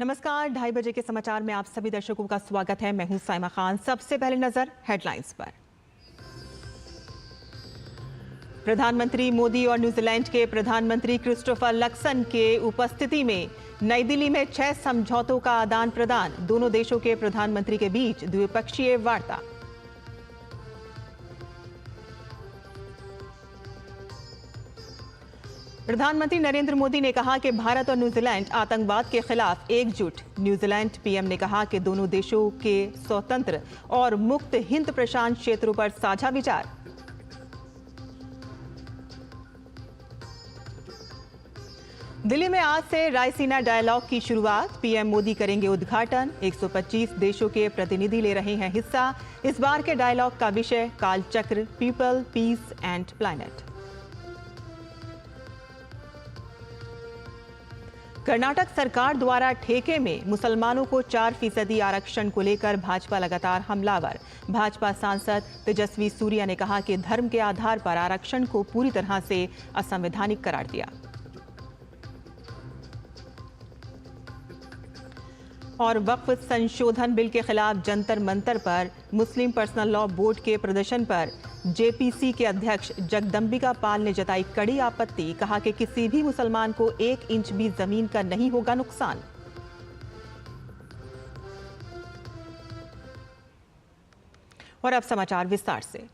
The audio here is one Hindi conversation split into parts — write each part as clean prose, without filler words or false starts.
नमस्कार, 2:30 बजे के समाचार में आप सभी दर्शकों का स्वागत है। मैं हूं साइमा खान। सबसे पहले नजर हेडलाइंस पर। प्रधानमंत्री मोदी और न्यूजीलैंड के प्रधानमंत्री क्रिस्टोफर लक्सन के उपस्थिति में नई दिल्ली में 6 समझौतों का आदान प्रदान। दोनों देशों के प्रधानमंत्री के बीच द्विपक्षीय वार्ता। प्रधानमंत्री नरेंद्र मोदी ने कहा कि भारत और न्यूजीलैंड आतंकवाद के खिलाफ एकजुट। न्यूजीलैंड पीएम ने कहा कि दोनों देशों के स्वतंत्र और मुक्त हिंद प्रशांत क्षेत्रों पर साझा विचार। दिल्ली में आज से रायसीना डायलॉग की शुरुआत। पीएम मोदी करेंगे उद्घाटन। 125 देशों के प्रतिनिधि ले रहे हैं हिस्सा। इस बार के डायलॉग का विषय Kalachakra, people, peace and planet. Karnataka सरकार द्वारा ठेके में मुसलमानों को 4% आरक्षण को लेकर भाजपा लगातार हमलावर। भाजपा सांसद तेजस्वी सूर्या ने कहा कि धर्म के आधार पर आरक्षण को पूरी तरह से असंवैधानिक करार दिया। और वक्फ संशोधन बिल के खिलाफ जंतर मंतर पर मुस्लिम पर्सनल लॉ बोर्ड के प्रदर्शन पर जेपीसी के अध्यक्ष जगदंबिका पाल ने जताई कड़ी आपत्ति। कहा कि किसी भी मुसलमान को 1 इंच भी जमीन का नहीं होगा नुकसान। और अब समाचार विस्तार से।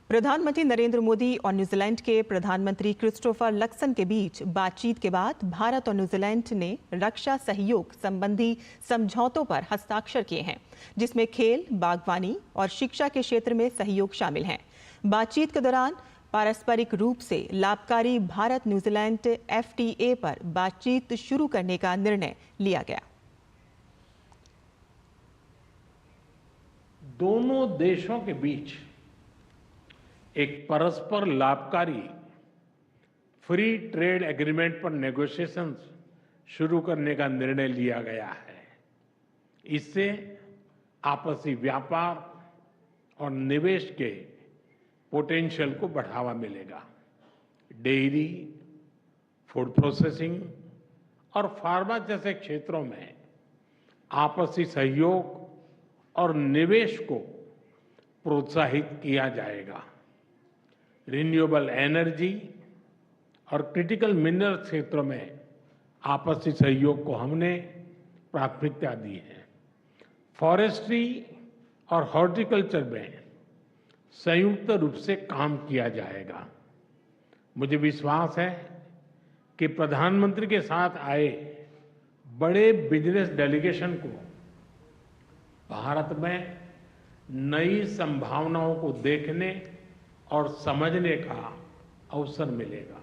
प्रधानमंत्री नरेंद्र मोदी और न्यूजीलैंड के प्रधानमंत्री क्रिस्टोफर लक्सन के बीच बातचीत के बाद भारत और न्यूजीलैंड ने रक्षा सहयोग संबंधी समझौतों पर हस्ताक्षर किए हैं, जिसमें खेल, बागवानी और शिक्षा के क्षेत्र में सहयोग शामिल हैं। बातचीत के दौरान पारस्परिक रूप से लाभकारी भारत न्यूजीलैंड एफटीए पर बातचीत शुरू करने का निर्णय लिया गया। दोनों देशों के बीच एक परस्पर लाभकारी फ्री ट्रेड एग्रीमेंट पर नेगोशिएशंस शुरू करने का निर्णय लिया गया है। इससे आपसी व्यापार और निवेश के पोटेंशियल को बढ़ावा मिलेगा। डेयरी, फूड प्रोसेसिंग और फार्मा जैसे क्षेत्रों में आपसी सहयोग और निवेश को प्रोत्साहित किया जाएगा। रिन्यूएबल एनर्जी और क्रिटिकल मिनरल क्षेत्रों में आपसी सहयोग को हमने प्राथमिकता दी है। फॉरेस्ट्री और हॉर्टिकल्चर में संयुक्त रूप से काम किया जाएगा। मुझे विश्वास है कि प्रधानमंत्री के साथ आए बड़े बिजनेस डेलीगेशन को भारत में नई संभावनाओं को देखने और समझने का अवसर मिलेगा।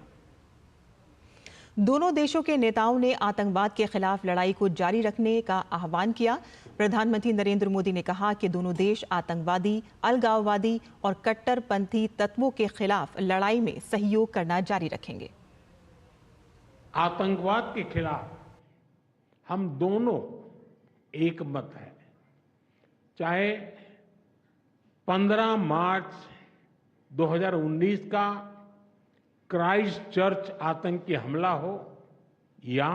दोनों देशों के नेताओं ने आतंकवाद के खिलाफ लड़ाई को जारी रखने का आह्वान किया। प्रधानमंत्री नरेंद्र मोदी ने कहा कि दोनों देश आतंकवादी, अलगाववादी और कट्टरपंथी तत्वों के खिलाफ लड़ाई में सहयोग करना जारी रखेंगे। आतंकवाद के खिलाफ हम दोनों एक मत हैं। चाहे 15 मार्च 2019 का क्राइस्ट चर्च आतंकी हमला हो या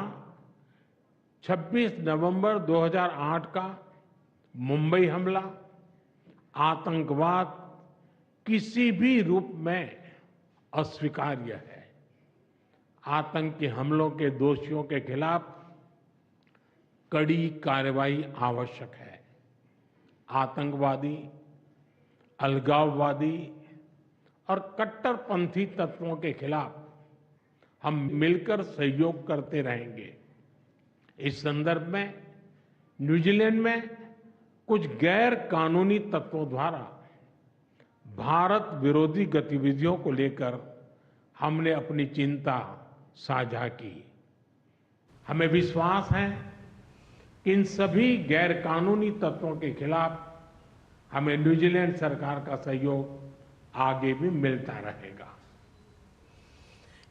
26 नवंबर 2008 का मुंबई हमला, आतंकवाद किसी भी रूप में अस्वीकार्य है। आतंकी हमलों के दोषियों के खिलाफ कड़ी कार्रवाई आवश्यक है। आतंकवादी, अलगाववादी और कट्टरपंथी तत्वों के खिलाफ हम मिलकर सहयोग करते रहेंगे। इस संदर्भ में न्यूजीलैंड में कुछ गैर कानूनी तत्वों द्वारा भारत विरोधी गतिविधियों को लेकर हमने अपनी चिंता साझा की। हमें विश्वास है कि इन सभी गैर कानूनी तत्वों के खिलाफ हमें न्यूजीलैंड सरकार का सहयोग आगे भी मिलता रहेगा।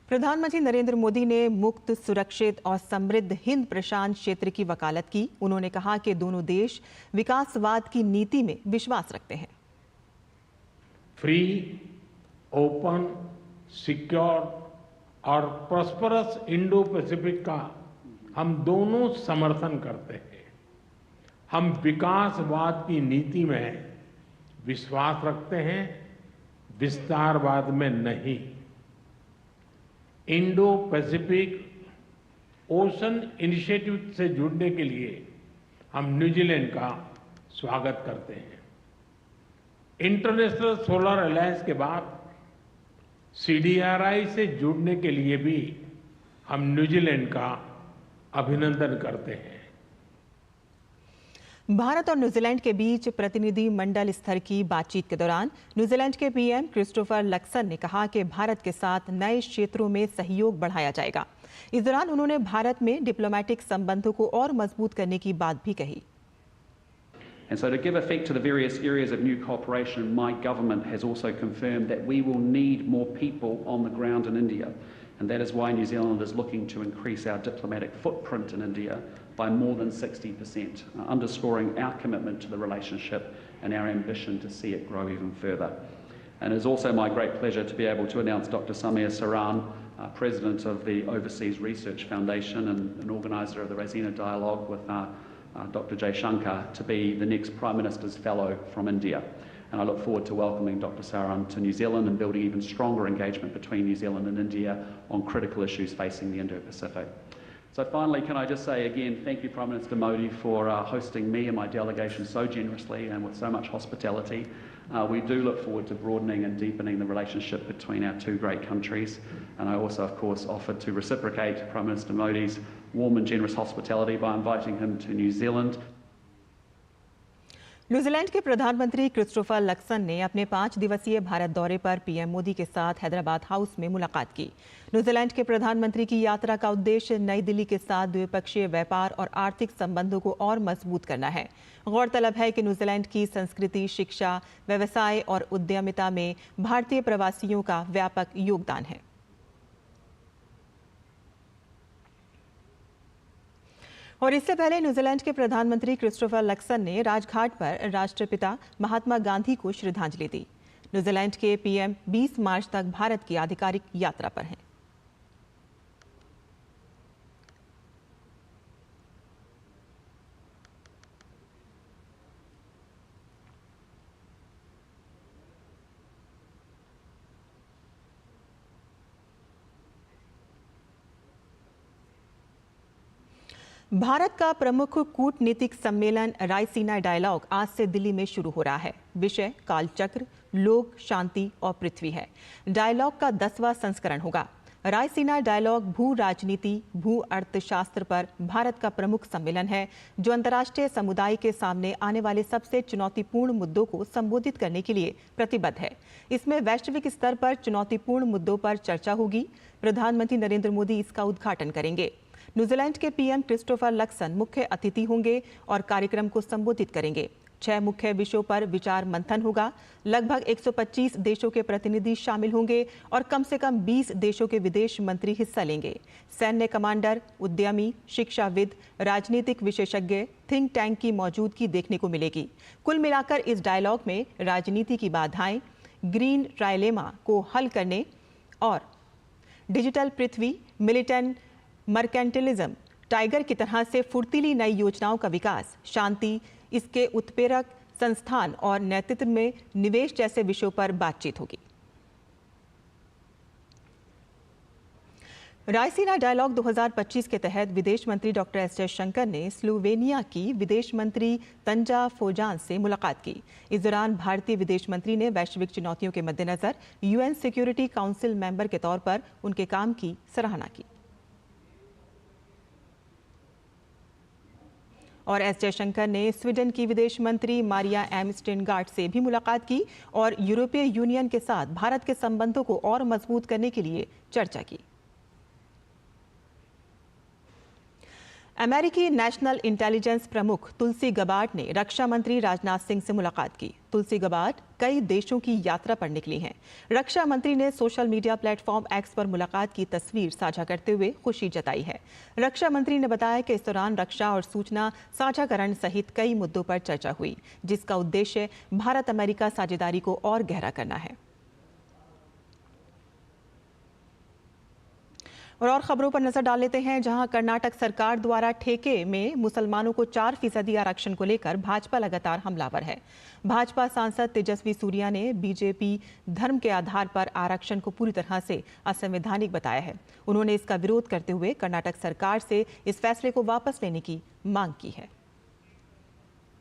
प्रधानमंत्री नरेंद्र मोदी ने मुक्त, सुरक्षित और समृद्ध हिंद प्रशांत क्षेत्र की वकालत की। उन्होंने कहा कि दोनों देश विकासवाद की नीति में विश्वास रखते हैं। फ्री, ओपन, सिक्योर और प्रॉस्परस इंडो पैसिफिक का हम दोनों समर्थन करते हैं। हम विकासवाद की नीति में विश्वास रखते हैं, विस्तारवाद में नहीं। इंडो पैसिफिक ओशन इनिशिएटिव से जुड़ने के लिए हम न्यूजीलैंड का स्वागत करते हैं। इंटरनेशनल सोलर अलायंस के बाद CDRI से जुड़ने के लिए भी हम न्यूजीलैंड का अभिनंदन करते हैं। भारत और न्यूजीलैंड के बीच प्रतिनिधि मंडल स्तर की बातचीत के दौरान न्यूजीलैंड के PM क्रिस्टोफर लक्सन ने कहा कि भारत के साथ नए क्षेत्रों में सहयोग बढ़ाया जाएगा। इस दौरान उन्होंने भारत में डिप्लोमेटिक संबंधों को और मजबूत करने की बात भी कही। And so to give effect to the various areas of new cooperation, my government has also confirmed that we will need more people on the ground in India. And that is why New Zealand is looking to increase our diplomatic footprint in India by more than 60%, underscoring our commitment to the relationship and our ambition to see it grow even further. And it is also my great pleasure to be able to announce Dr. Samir Saran, President of the Overseas Research Foundation and an organiser of the Raisina Dialogue with Dr. Jay Shankar, to be the next Prime Minister's Fellow from India. And I look forward to welcoming Dr. Saran to New Zealand and building even stronger engagement between New Zealand and India on critical issues facing the Indo-Pacific. So finally, can I just say again, thank you, Prime Minister Modi, for hosting me and my delegation so generously and with so much hospitality. We do look forward to broadening and deepening the relationship between our two great countries. And I also, of course, offered to reciprocate Prime Minister Modi's warm and generous hospitality by inviting him to New Zealand. New Zealand के प्रधानमंत्री क्रिस्टोफर लक्सन ने अपने 5 दिवसीय भारत दौरे पर PM मोदी के साथ हैदराबाद हाउस में मुलाकात की। न्यूजीलैंड के प्रधानमंत्री की यात्रा का उद्देश्य नई दिल्ली के साथ द्विपक्षीय व्यापार और आर्थिक संबंधों को और मजबूत करना है। गौरतलब है कि न्यूजीलैंड की संस्कृति, शिक्षा, व्यवसाय और उद्यमिता में भारतीय प्रवासियों का व्यापक योगदान है। और इससे पहले न्यूजीलैंड के प्रधानमंत्री क्रिस्टोफर लक्सन ने राजघाट पर राष्ट्रपिता महात्मा गांधी को श्रद्धांजलि दी। न्यूजीलैंड के PM 20 मार्च तक भारत की आधिकारिक यात्रा पर हैं। भारत का प्रमुख कूटनीतिक सम्मेलन रायसीना डायलॉग आज से दिल्ली में शुरू हो रहा है। विषय कालचक्र, लोक, शांति और पृथ्वी है। डायलॉग का 10वां संस्करण होगा। रायसीना डायलॉग भू राजनीति, भू अर्थशास्त्र पर भारत का प्रमुख सम्मेलन है, जो अंतर्राष्ट्रीय समुदाय के सामने आने वाले सबसे चुनौतीपूर्ण मुद्दों को संबोधित करने के लिए प्रतिबद्ध है। इसमें वैश्विक स्तर पर चुनौतीपूर्ण मुद्दों पर चर्चा होगी। प्रधानमंत्री नरेंद्र मोदी इसका उद्घाटन करेंगे। न्यूजीलैंड के PM क्रिस्टोफर लक्सन मुख्य अतिथि होंगे और कार्यक्रम को संबोधित करेंगे। 6 मुख्य विषयों पर विचार मंथन होगा। लगभग 125 देशों के प्रतिनिधि शामिल होंगे और कम से कम 20 देशों के विदेश मंत्री हिस्सा लेंगे। सैन्य कमांडर, उद्यमी, शिक्षाविद, राजनीतिक विशेषज्ञ, थिंक टैंक की मौजूदगी देखने को मिलेगी। कुल मिलाकर इस डायलॉग में राजनीति की बाधाएं, ग्रीन ट्राइलेमा को हल करने और डिजिटल पृथ्वी, मिलिटेंट मर्केंटिलिज्म, टाइगर की तरह से फुर्तीली नई योजनाओं का विकास, शांति, इसके उत्प्रेरक संस्थान और नेतृत्व में निवेश जैसे विषयों पर बातचीत होगी। रायसीना डायलॉग 2025 के तहत विदेश मंत्री डॉक्टर एस जयशंकर ने स्लोवेनिया की विदेश मंत्री तंजा फोजान से मुलाकात की। इस दौरान भारतीय विदेश मंत्री ने वैश्विक चुनौतियों के मद्देनजर UN सिक्योरिटी काउंसिल मेंबर के तौर पर उनके काम की सराहना की। और एस जयशंकर ने स्वीडन की विदेश मंत्री मारिया एम स्टेनगार्ड से भी मुलाकात की और यूरोपीय यूनियन के साथ भारत के संबंधों को और मजबूत करने के लिए चर्चा की। अमेरिकी नेशनल इंटेलिजेंस प्रमुख तुलसी गबार्ड ने रक्षा मंत्री राजनाथ सिंह से मुलाकात की। तुलसी गबार्ड कई देशों की यात्रा पर निकली हैं। रक्षा मंत्री ने सोशल मीडिया प्लेटफॉर्म X पर मुलाकात की तस्वीर साझा करते हुए खुशी जताई है। रक्षा मंत्री ने बताया कि इस दौरान रक्षा और सूचना साझाकरण सहित कई मुद्दों पर चर्चा हुई, जिसका उद्देश्य भारत अमेरिका साझेदारी को और गहरा करना है। और खबरों पर नजर डाल लेते हैं, जहां कर्नाटक सरकार द्वारा ठेके में मुसलमानों को 4% आरक्षण को लेकर भाजपा लगातार हमलावर है। भाजपा सांसद तेजस्वी सूर्या ने बीजेपी धर्म के आधार पर आरक्षण को पूरी तरह से असंवैधानिक बताया है। उन्होंने इसका विरोध करते हुए कर्नाटक सरकार से इस फैसले को वापस लेने की मांग की है।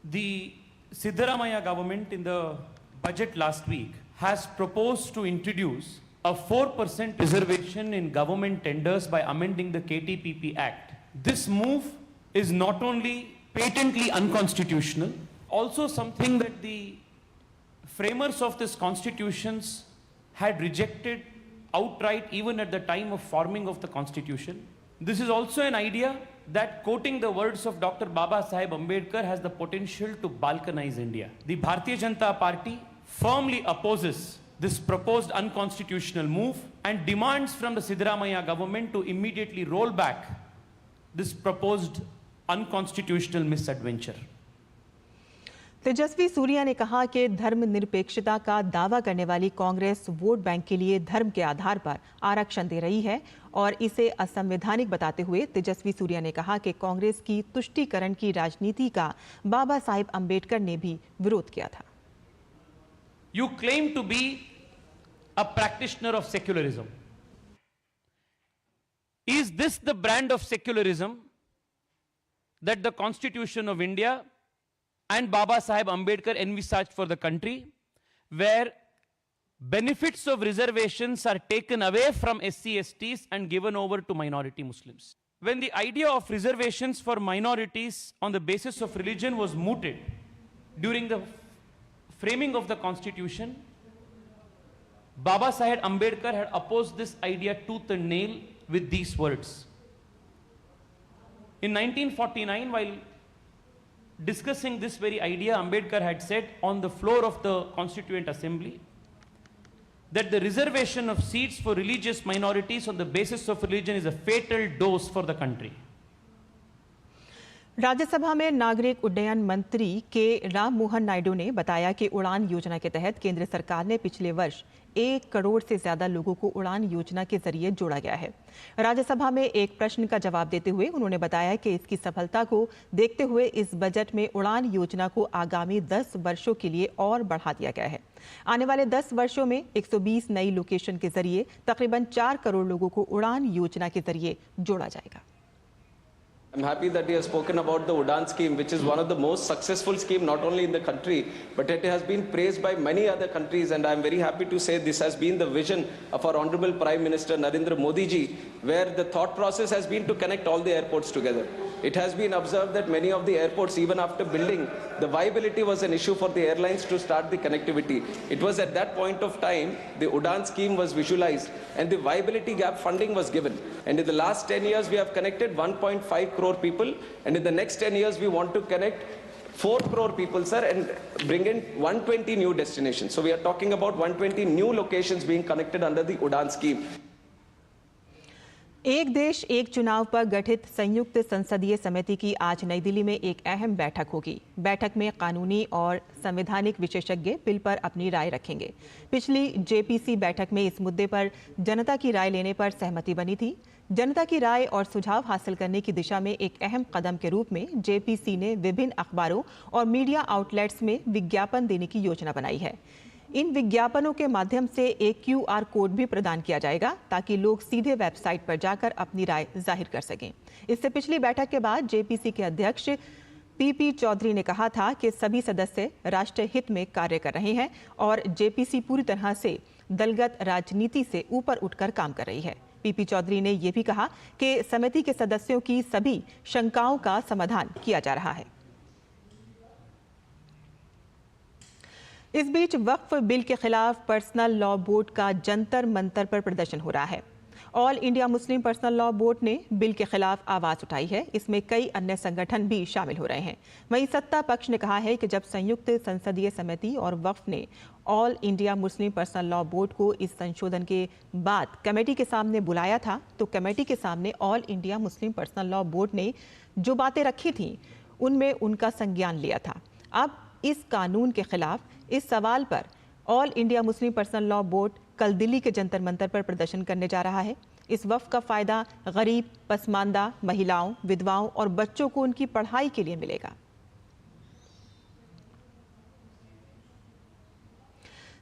The Siddaramaiah government in the budget last week has proposed to introduce a 4% reservation in government tenders by amending the KTPP Act. This move is not only patently unconstitutional, also something that the framers of this constitutions had rejected outright even at the time of forming of the constitution. This is also an idea that, quoting the words of Dr. Baba Saheb Ambedkar, has the potential to balkanize India. The Bharatiya Janata Party firmly opposes this proposed unconstitutional move and demands from the Siddaramaiah government to immediately roll back this proposed unconstitutional misadventure. Tejasvi Surya ने कहा कि धर्मनिरपेक्षता का दावा करने वाली कांग्रेस वोट बैंक के लिए धर्म के आधार पर आरक्षण दे रही है और इसे असंवैधानिक बताते हुए तेजस्वी सूर्या ने कहा कि कांग्रेस की तुष्टीकरण की राजनीति का बाबा साहिब अंबेडकर ने भी विरोध किया था। You claim to be a practitioner of secularism. Is this the brand of secularism that the Constitution of India and Baba Saheb Ambedkar envisaged for the country, where benefits of reservations are taken away from SC/STs and given over to minority Muslims? When the idea of reservations for minorities on the basis of religion was mooted during the framing of the Constitution, Baba Saheb Ambedkar had opposed this idea tooth and nail with these words. In 1949, while discussing this very idea, Ambedkar had said on the floor of the Constituent Assembly that the reservation of seats for religious minorities on the basis of religion is a fatal dose for the country. Rajya Sabha में नागरिक उड्डयन मंत्री के राम मोहन नायडू ने बताया कि उड़ान योजना के तहत केंद्र सरकार ने पिछले वर्ष 1 करोड़ से ज्यादा लोगों को उड़ान योजना के जरिए जोड़ा गया है। राज्यसभा में एक प्रश्न का जवाब देते हुए उन्होंने बताया कि इसकी सफलता को देखते हुए इस बजट में उड़ान योजना को आगामी 10 वर्षों के लिए और बढ़ा दिया गया है। आने वाले 10 वर्षों में 120 नई लोकेशन के जरिए तकरीबन 4 करोड़ लोगों को उड़ान योजना के जरिए जोड़ा जाएगा। I'm happy that you have spoken about the Udan scheme, which is one of the most successful schemes not only in the country, but it has been praised by many other countries, and I'm very happy to say this has been the vision of our Honorable Prime Minister Narendra Modi ji, where the thought process has been to connect all the airports together. It has been observed that many of the airports, even after building, the viability was an issue for the airlines to start the connectivity. It was at that point of time, the Udan scheme was visualized and the viability gap funding was given. And in the last 10 years, we have connected 1.5 crore people, and in the next 10 years, we want to connect 4 crore people, sir, and bring in 120 new destinations. So we are talking about 120 new locations being connected under the Udan scheme. एक देश एक चुनाव पर गठित संयुक्त संसदीय समिति की आज नई दिल्ली में एक अहम बैठक होगी। बैठक में कानूनी और संवैधानिक विशेषज्ञ बिल पर अपनी राय रखेंगे। पिछली जेपीसी बैठक में इस मुद्दे पर जनता की राय लेने पर सहमति बनी थी। जनता की राय और सुझाव हासिल करने की दिशा में एक अहम कदम के रूप में जेपीसी ने विभिन्न अखबारों और मीडिया आउटलेट्स में विज्ञापन देने की योजना बनाई है। इन विज्ञापनों के माध्यम से एक QR कोड भी प्रदान किया जाएगा ताकि लोग सीधे वेबसाइट पर जाकर अपनी राय जाहिर कर सकें। इससे पिछली बैठक के बाद जेपीसी के अध्यक्ष PP चौधरी ने कहा था कि सभी सदस्य राष्ट्र हित में कार्य कर रहे हैं और जेपीसी पूरी तरह से दलगत राजनीति से ऊपर उठकर काम कर रही है। PP चौधरी ने यह भी कहा कि समिति के सदस्यों की सभी शंकाओं का समाधान किया जा रहा है। इस बीच वक्फ बिल के खिलाफ पर्सनल लॉ बोर्ड का जंतर मंतर पर प्रदर्शन हो रहा है। All India Muslim personal law board ने बिल के खिलाफ आवाज उठाई है। इसमें कई अन्य संगठन भी शामिल हो रहे हैं। वहीं सत्ता पक्ष ने कहा है कि जब संयुक्त संसदीय समिति और वक्फ ने all India Muslim personal law board को इस संशोधन के बाद कमेटी के सामने बुलाया था, तो कमेटी के सामने all India Muslim personal law board ने जो बातें रखी थी उनमें उनका संज्ञान लिया था। अब इस कानून के खिलाफ इस सवाल पर all India Muslim personal law board कल दिल्ली के जंतर मंतर पर प्रदर्शन करने जा रहा है। इस वफ़द का फ़ायदा गरीब, पसमानदा, महिलाओं, विधवाओं और बच्चों को उनकी पढ़ाई के लिए मिलेगा।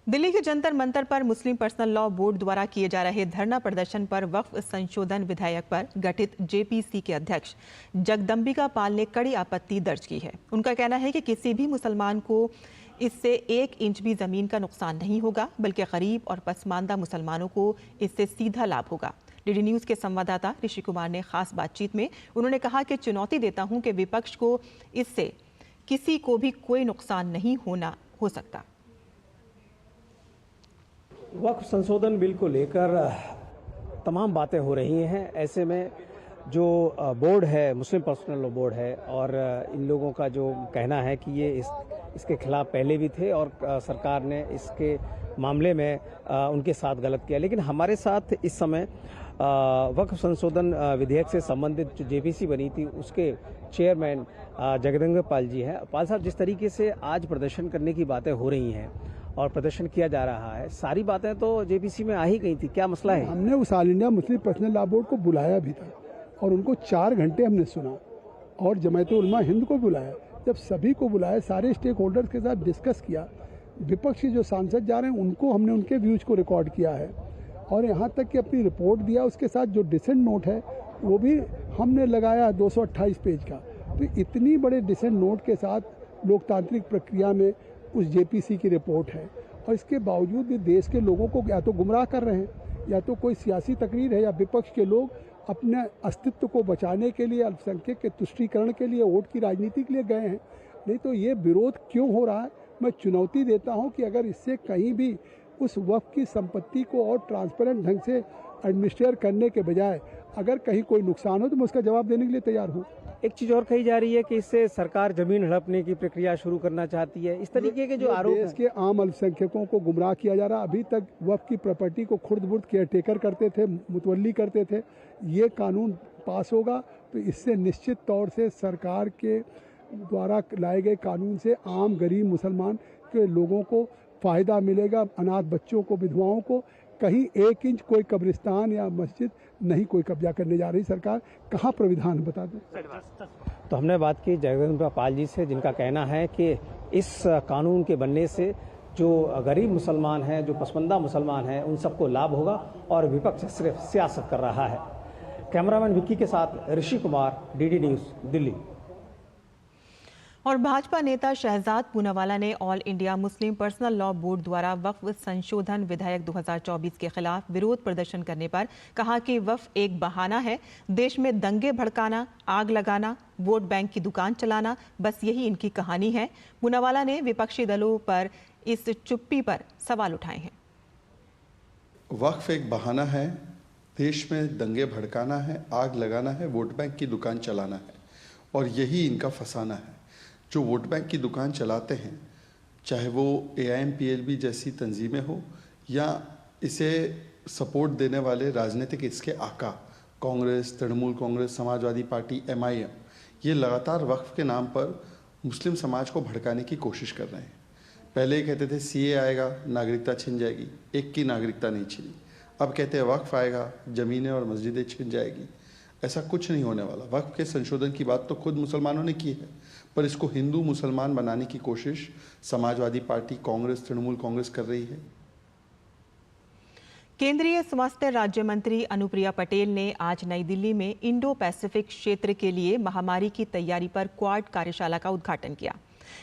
दिल्ली के जंतर मंतर पर मुस्लिम पर्सनल लॉ बोर्ड द्वारा किए जा रहे धरना प्रदर्शन पर वक्फ संशोधन विधेयक पर गठित जेपीसी के अध्यक्ष जगदम्बिका पाल ने कड़ी आपत्ति दर्ज की है। उनका कहना है कि किसी भी मुसलमान को इससे 1 इंच भी जमीन का नुकसान नहीं होगा, बल्कि गरीब और पसमानदा मुसलमानों को इससे सीधा लाभ होगा। डीडी न्यूज़ के संवाददाता ऋषि कुमार ने खास बातचीत में उन्होंने कहा कि चुनौती देता हूं कि विपक्ष को इससे किसी को भी कोई नुकसान नहीं हो सकता। वक्फ संशोधन बिल को लेकर तमाम बातें हो रही हैं। ऐसे में जो बोर्ड है, मुस्लिम पर्सनल लॉ बोर्ड है, और इन लोगों का जो कहना है कि ये इसके खिलाफ पहले भी थे और सरकार ने इसके मामले में उनके साथ गलत किया। लेकिन हमारे साथ इस समय वक्फ संशोधन विधेयक से संबंधित जो जेपीसी बनी थी उसके चेयरमैन जगदम्बिका पाल जी हैं। पाल साहब, जिस तरीके से आज प्रदर्शन करने की बातें हो रही हैं और प्रदर्शन किया जा रहा है, सारी बातें तो जेपीसी में आ ही गई थी, क्या मसला है? हमने उस all India Muslim personal law board को बुलाया भी था और उनको 4 घंटे हमने सुना, और जमायत उलमा हिंद को बुलाया। जब सभी को बुलाया, सारे स्टेक होल्डर्स के साथ डिस्कस किया, विपक्ष के जो सांसद जा रहे हैं उनको हमने उनके व्यूज को रिकॉर्ड किया है और यहाँ तक कि अपनी रिपोर्ट दिया। उसके साथ जो डिसेंट नोट है वो भी हमने लगाया 228 पेज का। तो इतनी बड़े डिसेंट नोट के साथ लोकतांत्रिक प्रक्रिया में उस जेपीसी की रिपोर्ट है, और इसके बावजूद भी देश के लोगों को या तो गुमराह कर रहे हैं, या तो कोई सियासी तकरीर है, या विपक्ष के लोग अपने अस्तित्व को बचाने के लिए, अल्पसंख्यक के तुष्टीकरण के लिए, वोट की राजनीति के लिए गए हैं। नहीं तो ये विरोध क्यों हो रहा है? मैं चुनौती देता हूं कि अगर इससे कहीं भी उस वक्फ की संपत्ति को और ट्रांसपेरेंट ढंग से एडमिनिस्ट्रेट करने के बजाय अगर कहीं कोई नुकसान हो तो मैं उसका जवाब देने के लिए तैयार हूँ। एक चीज और कही जा रही है कि इससे सरकार जमीन हड़पने की प्रक्रिया शुरू करना चाहती है। इस तरीके के जो आरोप देश के आम अल्पसंख्यकों को गुमराह किया जा रहा। अभी तक वक्फ की प्रॉपर्टी को खुर्द बुर्द केयर टेकर करते थे, मुतवल्ली करते थे। ये कानून पास होगा तो इससे निश्चित तौर से सरकार के द्वारा लाए गए कानून से आम गरीब मुसलमान के लोगों को फ़ायदा मिलेगा। अनाथ बच्चों को, विधवाओं को कहीं 1 इंच कोई कब्रिस्तान या मस्जिद नहीं कोई कब्जा करने जा रही सरकार। कहाँ प्राविधान बता दें। तो हमने बात की जगदम्बिका पाल जी से, जिनका कहना है कि इस कानून के बनने से जो गरीब मुसलमान हैं, जो पसमानदा मुसलमान हैं, उन सबको लाभ होगा और विपक्ष सिर्फ सियासत कर रहा है। कैमरामैन विक्की के साथ ऋषि कुमार, डीडी न्यूज़, दिल्ली। और भाजपा नेता शहजाद पूनावाला ने all India Muslim personal law board द्वारा वक्फ संशोधन विधेयक 2024 के खिलाफ विरोध प्रदर्शन करने पर कहा कि वक्फ एक बहाना है। देश में दंगे भड़काना, आग लगाना, वोट बैंक की दुकान चलाना, बस यही इनकी कहानी है। पूनावाला ने विपक्षी दलों पर इस चुप्पी पर सवाल उठाए हैं। वक्फ एक बहाना है, देश में दंगे भड़काना है, आग लगाना है, वोट बैंक की दुकान चलाना है, और यही इनका फसाना है। जो वोट बैंक की दुकान चलाते हैं, चाहे वो AIMPLB जैसी तंजीमें हो या इसे सपोर्ट देने वाले राजनीतिक इसके आका कांग्रेस, तृणमूल कांग्रेस, समाजवादी पार्टी, MIM, ये लगातार वक्फ के नाम पर मुस्लिम समाज को भड़काने की कोशिश कर रहे हैं। पहले ये कहते थे CA आएगा, नागरिकता छिन जाएगी, एक की नागरिकता नहीं छिनी। अब कहते हैं वक्फ आएगा, ज़मीनें और मस्जिदें छिन जाएगी। ऐसा कुछ नहीं होने वाला। वक्फ के संशोधन की बात तो खुद मुसलमानों ने की है, पर इसको हिंदू मुसलमान बनाने की कोशिश समाजवादी पार्टी, कांग्रेस, तृणमूल कांग्रेस कर रही है। केंद्रीय स्वास्थ्य राज्य मंत्री अनुप्रिया पटेल ने आज नई दिल्ली में इंडो पैसिफिक क्षेत्र के लिए महामारी की तैयारी पर क्वाड कार्यशाला का उद्घाटन किया।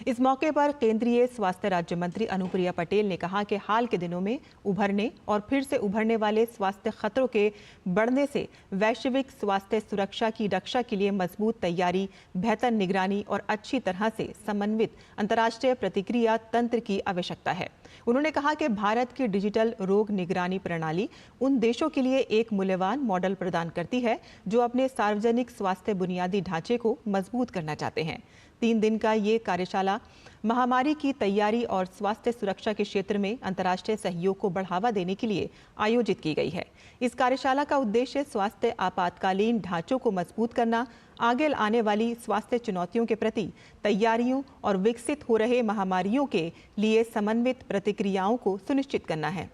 इस मौके पर केंद्रीय स्वास्थ्य राज्य मंत्री अनुप्रिया पटेल ने कहा कि हाल के दिनों में उभरने और फिर से उभरने वाले स्वास्थ्य खतरों के बढ़ने से वैश्विक स्वास्थ्य सुरक्षा की रक्षा के लिए मजबूत तैयारी, बेहतर निगरानी और अच्छी तरह से समन्वित अंतर्राष्ट्रीय प्रतिक्रिया तंत्र की आवश्यकता है। उन्होंने कहा कि भारत की डिजिटल रोग निगरानी प्रणाली उन देशों के लिए एक मूल्यवान मॉडल प्रदान करती है जो अपने सार्वजनिक स्वास्थ्य बुनियादी ढांचे को मजबूत करना चाहते हैं। 3 दिन का ये कार्यशाला महामारी की तैयारी और स्वास्थ्य सुरक्षा के क्षेत्र में अंतर्राष्ट्रीय सहयोग को बढ़ावा देने के लिए आयोजित की गई है। इस कार्यशाला का उद्देश्य स्वास्थ्य आपातकालीन ढांचों को मजबूत करना, आगे आने वाली स्वास्थ्य चुनौतियों के प्रति तैयारियों और विकसित हो रहे महामारियों के लिए समन्वित प्रतिक्रियाओं को सुनिश्चित करना है।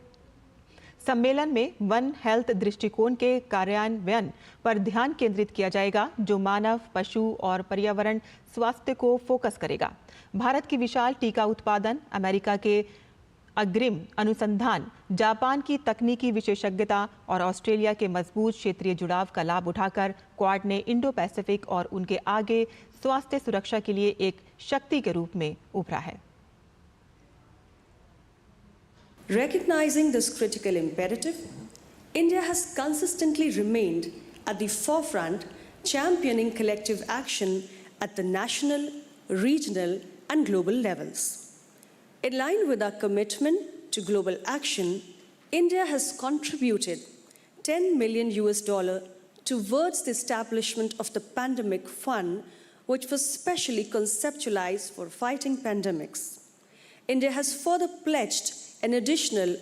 सम्मेलन में वन हेल्थ दृष्टिकोण के कार्यान्वयन पर ध्यान केंद्रित किया जाएगा, जो मानव, पशु और पर्यावरण स्वास्थ्य को फोकस करेगा। भारत की विशाल टीका उत्पादन, अमेरिका के अग्रिम अनुसंधान, जापान की तकनीकी विशेषज्ञता और ऑस्ट्रेलिया के मजबूत क्षेत्रीय जुड़ाव का लाभ उठाकर क्वाड ने इंडो पैसिफिक और उनके आगे स्वास्थ्य सुरक्षा के लिए एक शक्ति के रूप में उभरा है। Recognizing this critical imperative, India has consistently remained at the forefront, championing collective action at the national, regional, and global levels. In line with our commitment to global action, India has contributed $10 million towards the establishment of the Pandemic Fund, which was specially conceptualized for fighting pandemics. India has further pledged an additional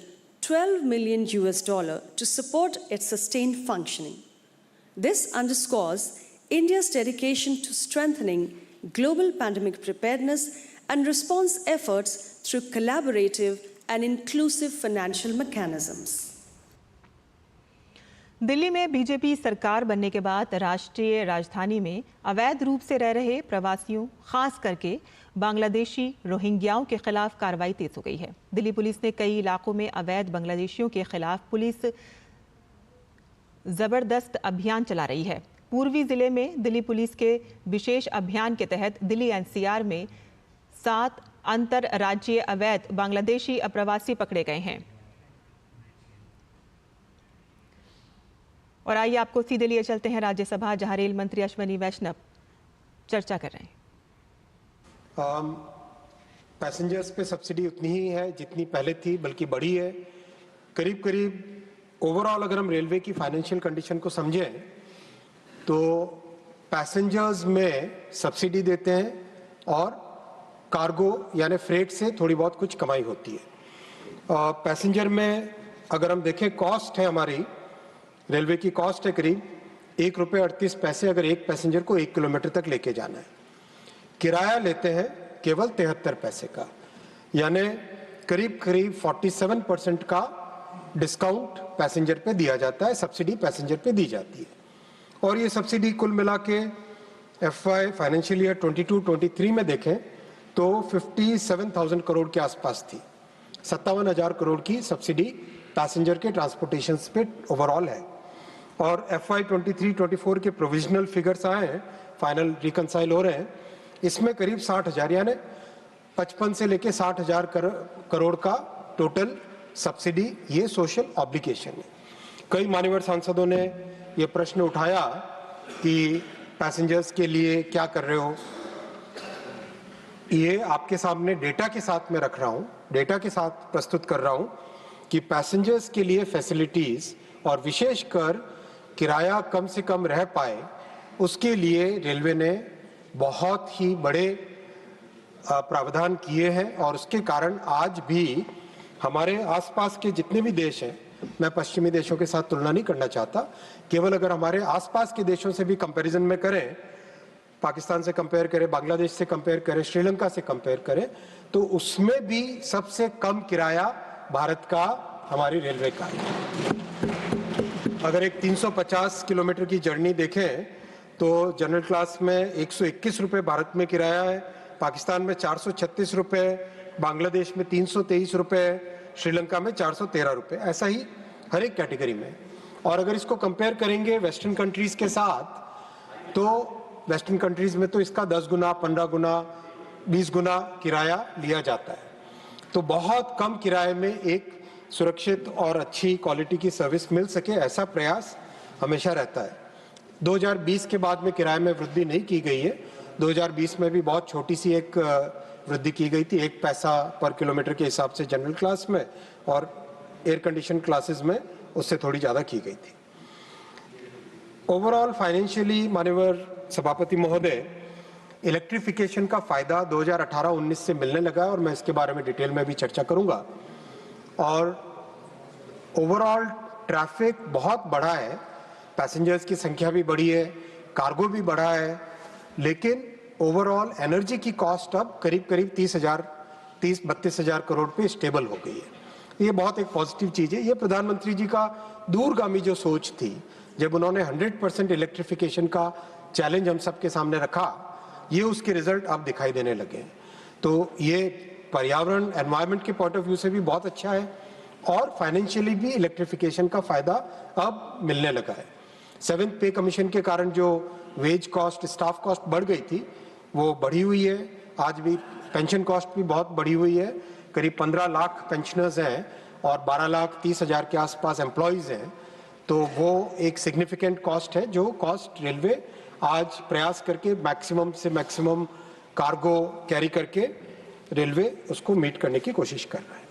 $12 million to support its sustained functioning. This underscores India's dedication to strengthening global pandemic preparedness and response efforts through collaborative and inclusive financial mechanisms. Delhi में बीजेपी सरकार बनने के बाद राष्ट्रीय राजधानी में अवैध रूप से रह रहे प्रवासियों, खास करके बांग्लादेशी रोहिंग्याओं के खिलाफ कार्रवाई तेज हो गई है। दिल्ली पुलिस ने कई इलाकों में अवैध बांग्लादेशियों के खिलाफ पुलिस जबरदस्त अभियान चला रही है। पूर्वी जिले में दिल्ली पुलिस के विशेष अभियान के तहत दिल्ली एनसीआर में 7 अंतरराज्यीय अवैध बांग्लादेशी अप्रवासी पकड़े गए हैं। और आइए आपको सीधे लिए चलते हैं राज्यसभा, जहां रेल मंत्री अश्विनी वैष्णव चर्चा कर रहे हैं। पैसेंजर्स पे सब्सिडी उतनी ही है जितनी पहले थी, बल्कि बढ़ी है। करीब करीब ओवरऑल अगर हम रेलवे की फाइनेंशियल कंडीशन को समझें तो पैसेंजर्स में सब्सिडी देते हैं और कार्गो यानी फ्रेट से थोड़ी बहुत कुछ कमाई होती है। पैसेंजर में अगर हम देखें कॉस्ट है, हमारी रेलवे की कॉस्ट है करीब ₹1.38 अगर एक पैसेंजर को 1 किलोमीटर तक लेके जाना है। किराया लेते हैं केवल 73 पैसे का, यानी करीब करीब 47% का डिस्काउंट पैसेंजर पे दिया जाता है, सब्सिडी पैसेंजर पे दी जाती है। और ये सब्सिडी कुल मिला के FY फाइनेंशियल ईयर 22-23 में देखें तो 57,000 करोड़ के आसपास थी। 57,000 करोड़ की सब्सिडी पैसेंजर के ट्रांसपोर्टेशन पे ओवरऑल है। और FY 23-24 के प्रोविजनल फिगर्स आए हैं, फाइनल रिकनसाइल हो रहे हैं, इसमें करीब 60,000 यानी 55 से लेके 60,000 करोड़ का टोटल सब्सिडी ये सोशल ऑब्लिगेशन है। कई मान्यवर सांसदों ने ये प्रश्न उठाया कि पैसेंजर्स के लिए क्या कर रहे हो। ये आपके सामने डेटा के साथ में रख रहा हूँ, डेटा के साथ प्रस्तुत कर रहा हूँ कि पैसेंजर्स के लिए फैसिलिटीज और विशेषकर किराया कम से कम रह पाए, उसके लिए रेलवे ने बहुत ही बड़े प्रावधान किए हैं। और उसके कारण आज भी हमारे आसपास के जितने भी देश हैं, मैं पश्चिमी देशों के साथ तुलना नहीं करना चाहता, केवल अगर हमारे आसपास के देशों से भी कंपैरिजन में करें, पाकिस्तान से कंपेयर करें, बांग्लादेश से कंपेयर करें, श्रीलंका से कंपेयर करें, तो उसमें भी सबसे कम किराया भारत का हमारी रेलवे का है। अगर एक 350 किलोमीटर की जर्नी देखें तो जनरल क्लास में 121 रुपये भारत में किराया है, पाकिस्तान में 436 रुपये, बांग्लादेश में 323 रुपये, श्रीलंका में 413 रुपये, ऐसा ही हर एक कैटेगरी में। और अगर इसको कंपेयर करेंगे वेस्टर्न कंट्रीज के साथ तो वेस्टर्न कंट्रीज में तो इसका 10 गुना, 15 गुना, 20 गुना किराया लिया जाता है। तो बहुत कम किराए में एक सुरक्षित और अच्छी क्वालिटी की सर्विस मिल सके, ऐसा प्रयास हमेशा रहता है। 2020 के बाद में किराए में वृद्धि नहीं की गई है। 2020 में भी बहुत छोटी सी एक वृद्धि की गई थी, 1 पैसा पर किलोमीटर के हिसाब से जनरल क्लास में, और एयर कंडीशन क्लासेस में उससे थोड़ी ज़्यादा की गई थी। ओवरऑल फाइनेंशियली माननीय सभापति महोदय, इलेक्ट्रिफिकेशन का फायदा 2018-19 से मिलने लगा और मैं इसके बारे में डिटेल में भी चर्चा करूंगा। और ओवरऑल ट्रैफिक बहुत बढ़ा है, पैसेंजर्स की संख्या भी बढ़ी है, कार्गो भी बढ़ा है, लेकिन ओवरऑल एनर्जी की कॉस्ट अब करीब करीब 30-32 हज़ार करोड़ पे स्टेबल हो गई है। ये बहुत एक पॉजिटिव चीज़ है। ये प्रधानमंत्री जी का दूरगामी जो सोच थी, जब उन्होंने 100% इलेक्ट्रिफिकेशन का चैलेंज हम सबके सामने रखा, ये उसके रिजल्ट अब दिखाई देने लगे। तो ये पर्यावरण एनवायरनमेंट के पॉइंट ऑफ व्यू से भी बहुत अच्छा है और फाइनेंशियली भी इलेक्ट्रिफिकेशन का फायदा अब मिलने लगा है। 7th पे कमीशन के कारण जो वेज कॉस्ट, स्टाफ कॉस्ट बढ़ गई थी, वो बढ़ी हुई है। आज भी पेंशन कॉस्ट भी बहुत बढ़ी हुई है। करीब 15 लाख पेंशनर्स हैं और 12,30,000 के आसपास एम्प्लॉयज़ हैं। तो वो एक सिग्निफिकेंट कॉस्ट है, जो कॉस्ट रेलवे आज प्रयास करके मैक्सिमम से मैक्सिमम कार्गो कैरी करके रेलवे उसको मीट करने की कोशिश कर रहा है।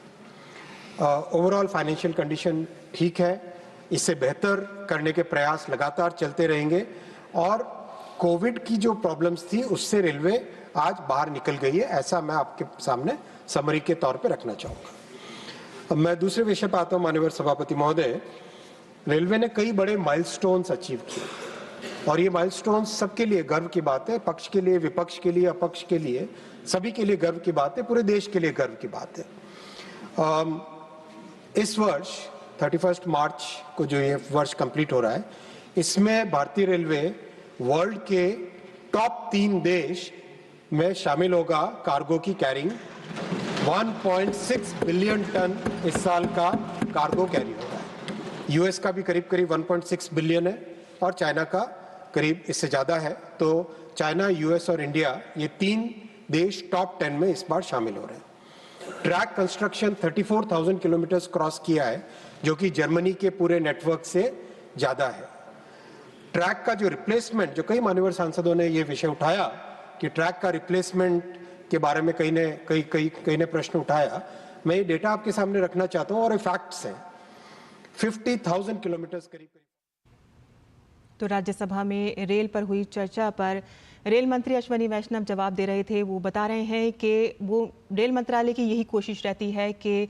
ओवरऑल फाइनेंशियल कंडीशन ठीक है। इससे बेहतर करने के प्रयास लगातार चलते रहेंगे और कोविड की जो प्रॉब्लम्स थी उससे रेलवे आज बाहर निकल गई है, ऐसा मैं आपके सामने समरी के तौर पे रखना चाहूँगा। अब मैं दूसरे विषय पर आता हूँ। माननीय सभापति महोदय, रेलवे ने कई बड़े माइलस्टोन्स अचीव किए और ये माइलस्टोन्स सबके लिए गर्व की बात है, पक्ष के लिए, विपक्ष के लिए, अपक्ष के लिए, सभी के लिए गर्व की बात है, पूरे देश के लिए गर्व की बात है। इस वर्ष 31 मार्च को जो ये वर्ष कंप्लीट हो रहा है, इसमें भारतीय रेलवे वर्ल्ड के टॉप 3 देश में शामिल होगा। कार्गो की कैरिंग 1.6 बिलियन टन इस साल का कार्गो कैरी होगा। यूएस का भी करीब करीब 1.6 बिलियन है और चाइना का करीब इससे ज़्यादा है। तो चाइना, यूएस और इंडिया, ये 3 देश टॉप 10 में इस बार शामिल हो रहे हैं। ट्रैक कंस्ट्रक्शन 34,000 किलोमीटर क्रॉस किया है, जो कि जर्मनी के पूरे नेटवर्क से ज़्यादा है। ट्रैक का जो रिप्लेसमेंट, जो कई मान्यवर सांसदों ने ये विषय उठाया कि ट्रैक का रिप्लेसमेंट के बारे में कई ने प्रश्न उठाया, मैं ये डेटा आपके सामने रखना चाहता हूँ और ये फैक्ट्स हैं। 50,000 किलोमीटर करीब। तो राज्यसभा में रेल पर हुई चर्चा पर रेल मंत्री अश्विनी वैष्णव जवाब दे रहे थे। वो बता रहे हैं कि वो रेल मंत्रालय की यही कोशिश रहती है कि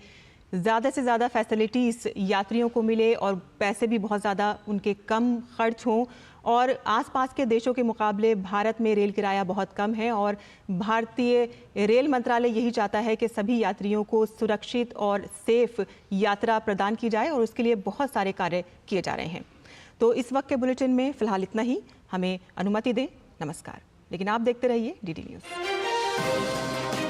ज़्यादा से ज़्यादा फैसिलिटीज़ यात्रियों को मिले और पैसे भी बहुत ज़्यादा उनके कम खर्च हों। और आसपास के देशों के मुकाबले भारत में रेल किराया बहुत कम है और भारतीय रेल मंत्रालय यही चाहता है कि सभी यात्रियों को सुरक्षित और सेफ यात्रा प्रदान की जाए और उसके लिए बहुत सारे कार्य किए जा रहे हैं। तो इस वक्त के बुलेटिन में फ़िलहाल इतना ही। हमें अनुमति दें। नमस्कार। लेकिन आप देखते रहिए DD न्यूज़।